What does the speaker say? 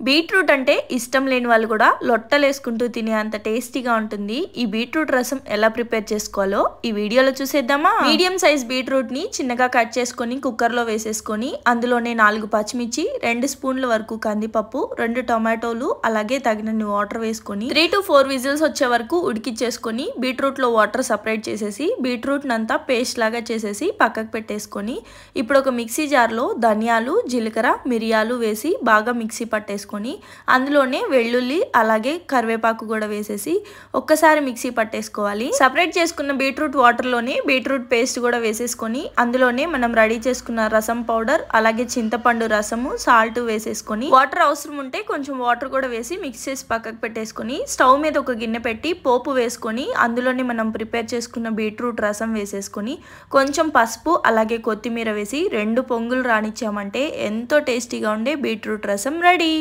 Beetroot అంటే ఇష్టం లేని వాళ్ళు కూడా లొట్టలేసుకుంటూ తినే అంత టేస్టీగా ఉంటుంది. ఈ బీట్రూట్ రసం ఎలా ప్రిపేర్ చేసుకోవాలో ఈ వీడియోలో చూసేద్దామా. మీడియం సైజ్ బీట్రూట్ ని చిన్నగా కట్ చేసుకొని కుక్కర్ లో వేసేసుకొని అందులోనే 4 పచ్చిమిర్చి, 2 స్పూన్ల వరకు కందిపప్పు, 2 టొమాటోలు, అలాగే తగినన్ని వాటర్ వేసుకొని 3 to 4 విజిల్స్ వచ్చే వరకు ఉడికిచ్చేసుకొని బీట్రూట్ లో వాటర్ సపరేట్ చేసేసి బీట్రూట్ నంతా పేస్ట్ లాగా చేసేసి పక్కకు పెట్టేసుకొని ఇప్పుడు ఒక మిక్సీ జార్ లో ధనియాలు, జీలకర్ర, మిరియాలు వేసి బాగా మిక్సీ పట్టేసుకొని అందులోనే వెల్లుల్లి అలాగే కరివేపాకు కూడా వేసేసి ఒక్కసారి మిక్సీ పట్టేసుకోవాలి. సపరేట్ చేసుకున్న బీట్రూట్ వాటర్ లోనే బీట్రూట్ పేస్ట్ కూడా వేసేసుకొని అందులోనే మనం రెడీ చేసుకున్న రసం పౌడర్ అలాగే చింతపండు రసము, సాల్ట్ వేసేసుకొని వాటర్ అవసరం ఉంటే కొంచెం వాటర్ కూడా వేసి మిక్స్ చేసి పక్కకు పెట్టేసుకొని స్టవ్ మీద ఒక గిన్నె పెట్టి పోపు వేసుకొని అందులోనే మనం ప్రిపేర్ చేసుకున్న బీట్రూట్ రసం వేసేసుకొని కొంచెం పసుపు అలాగే కొత్తిమీర వేసి 2 పొంగులు రానిచ్చామంటే ఎంతో టేస్టీగా ఉండే బీట్రూట్ రసం రెడీ.